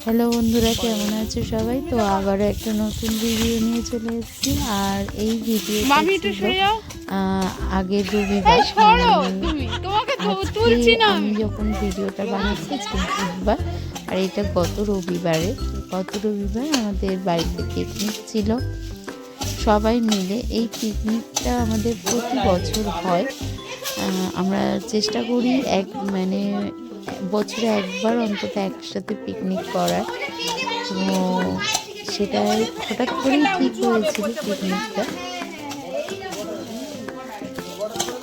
Hello বন্ধুরা, কেমন আছো সবাই? তো আবারও একটা নতুন ভিডিও নিয়ে চলে এসেছি। আর এই ভিডিওটা ছিল আগের রবিবার, আজকে আমি যখন ভিডিওটা বানাচ্ছি আজকে বুধবার, আর এটা গত রবিবার আমাদের বাড়িতে পিকনিক ছিল সবাই মিলে। এই পিকনিকটা আমাদের প্রতি বছর হয়। আমরা চেষ্টা করি বছরে একবার অন্তত একসাথে পিকনিক করার। তো সেটাই হঠাৎ করেই ঠিক হয়েছিল পিকনিকটা।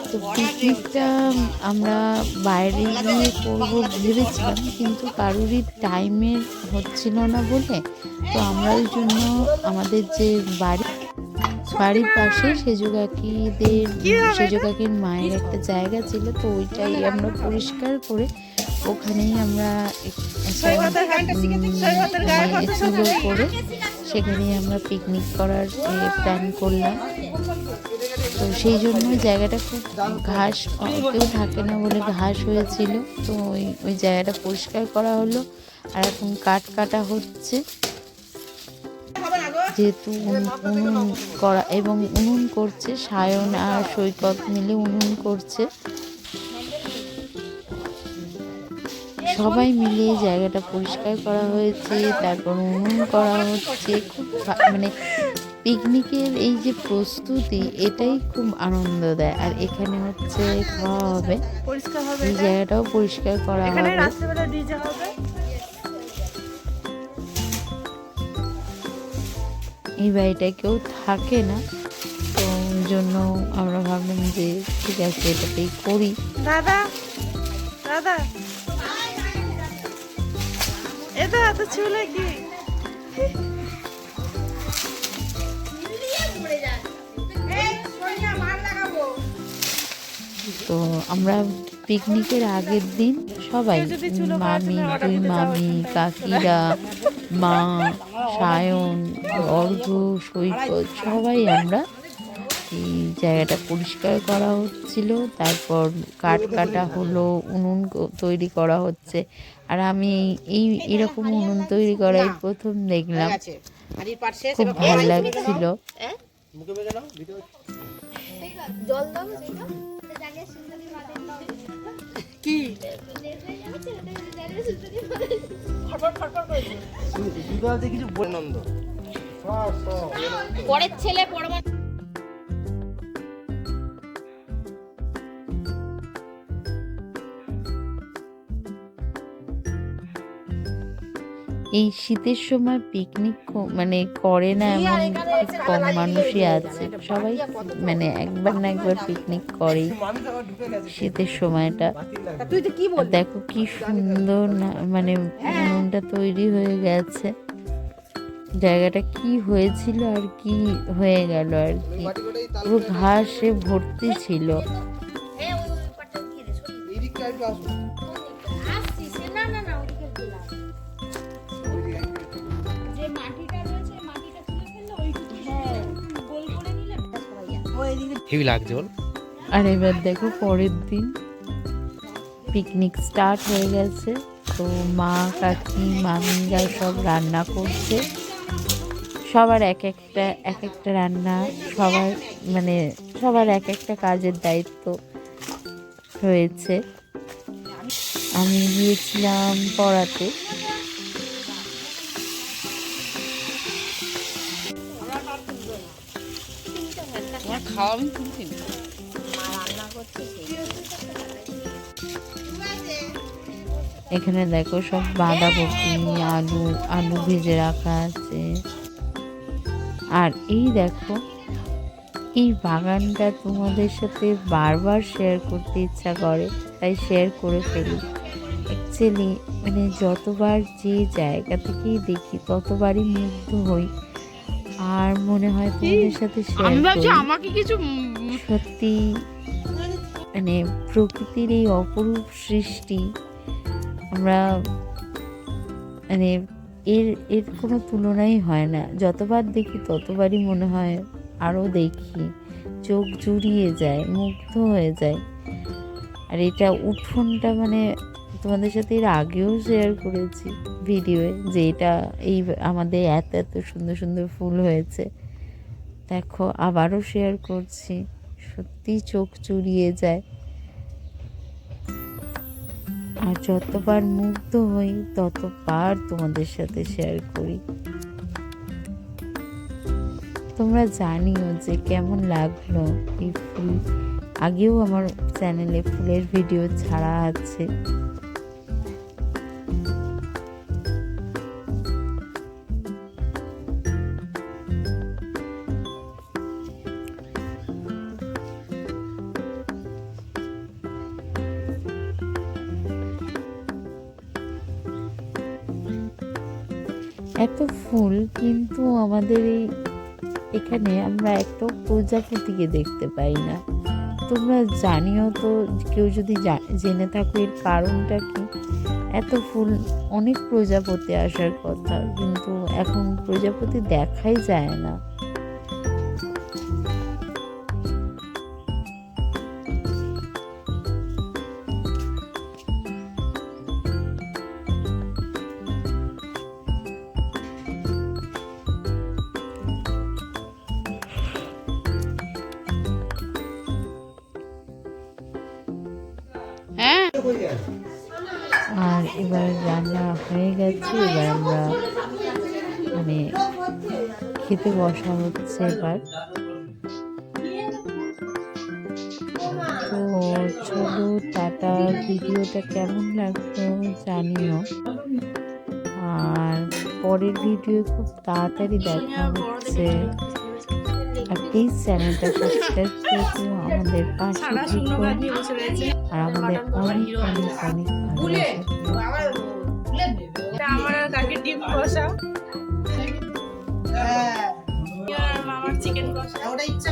তো পিকনিকটা আমরা বাইরে গিয়ে করবো ভেবেছিলাম, কিন্তু কারোরই টাইমের হচ্ছিল না বলে, তো আমরা ওই জন্য আমাদের যে বাড়ির পাশে সেজো কাকির মায়ের একটা জায়গা ছিল, তো ওইটাই আমরা পরিষ্কার করে ওখানেই আমরা চুলো করে সেখানেই আমরা পিকনিক করার প্ল্যান করলাম। তো সেই জন্য জায়গাটা খুব ঘাস, কেউ থাকে না বলে ঘাস হয়েছিল। তো ওই জায়গাটা পরিষ্কার করা হলো। আর এখন কাটা হচ্ছে, যেহেতু উনুন করছে সায়ন আর সৈকত মিলে উনুন করছে। সবাই মিলে জায়গাটা পরিষ্কার করা হয়েছে, তারপর উনুন করা হচ্ছে। খুব পিকনিকের এই যে প্রস্তুতি, এটাই খুব আনন্দ দেয়। আর এখানে হচ্ছে খাওয়া হবে, এই জায়গাটাও পরিষ্কার করা হবে। এই বাড়িটা কেউ থাকে না, তো ওই জন্য আমরা ভাবলাম যে ঠিক আছে এটাতেই করি। দাদা এটা এত চুলে কি তো আমরা পিকনিকের আগের দিন সবাই দুই মামি, কাকিরা, মা, সায়ন, অর্ঘ, সৈকত, সবাই আমরা এই জায়গাটা পরিষ্কার করা হচ্ছিল। তারপর কাটা হলো, উনুন তৈরি করা হচ্ছে। আর আমি এরকম উনুন তৈরি করাই প্রথম দেখলাম, খুব ভালো লাগছিল। কি পরের ছেলে পরমাণু এই শীতের সময় পিকনিক করে না এমন কম মানুষই আছে। সবাই একবার না একবার পিকনিক করেই শীতের সময়টা। দেখো কি সুন্দর না, উনুনটা তৈরি হয়ে গেছে। জায়গাটা কি হয়েছিল আর কি হয়ে গেল আর কি, পুরো ঘাসে ভর্তি ছিল। আর এবার দেখো পরের দিন পিকনিক স্টার্ট হয়ে গেছে। তো মা, কাকি, মামিরা সব রান্না করছে। সবার এক একটা রান্না, সবার এক একটা কাজের দায়িত্ব রয়েছে। আমি গিয়েছিলাম পড়াতে। এখানে দেখো সব বাঁধাকপি, আলু ভেজে রাখা আছে। আর এই দেখো, এই বাগানটা তোমাদের সাথে বারবার শেয়ার করতে ইচ্ছা করে, তাই শেয়ার করে ফেলি। অ্যাকচুয়ালি যতবার যে জায়গা থেকেই দেখি ততবারই মুগ্ধ হই, আর মনে হয় তোমাদের সাথে শেয়ার করি। সত্যি প্রকৃতির এই অপরূপ সৃষ্টি, আমরা এর কোনো তুলনাই হয় না। যতবার দেখি ততবারই মনে হয় আরও দেখি, চোখ জুড়িয়ে যায়, মুগ্ধ হয়ে যায়। আর এটা উঠোনটা তোমাদের সাথে এর আগেও শেয়ার করেছি ভিডিওয়ে যে এটা এই আমাদের এত এত সুন্দর সুন্দর ফুল হয়েছে। দেখো আবারও শেয়ার করছি, সত্যি চোখ জুড়িয়ে যায়। আর যতবার মুগ্ধ হই ততবার তোমাদের সাথে শেয়ার করি। তোমরা জানিও যে কেমন লাগলো এই ফুল। আগেও আমার চ্যানেলে ফুলের ভিডিও ছাড়া আছে। এত ফুল কিন্তু আমাদের এখানে আমরা একটা প্রজাপতিকে দেখতে পাই না। তোমরা জানিও তো, কেউ যদি জেনে থাকো এর কারণটা কি। এত ফুল, অনেক প্রজাপতি আসার কথা কিন্তু এখন প্রজাপতি দেখাই যায় না। আর এবার রান্না হয়ে গেছে, এবার আমরা মানে খেতে বসা হচ্ছে এবার। তো চলো টাটা, ভিডিওটা কেমন লাগলো জানিও। আর পরের ভিডিও খুব তাড়াতাড়ি দেখা হচ্ছে। আর প্লিজ চ্যানেলটা সাবস্ক্রাইব করে দিও, আমাদের পাশে থেকো। আর আমাদের অনেক অনেক অনেক ভালোবাসা। আমার আর কাকে ডিম কষা, মামার চিকেন কষা, ওটা ইচ্ছা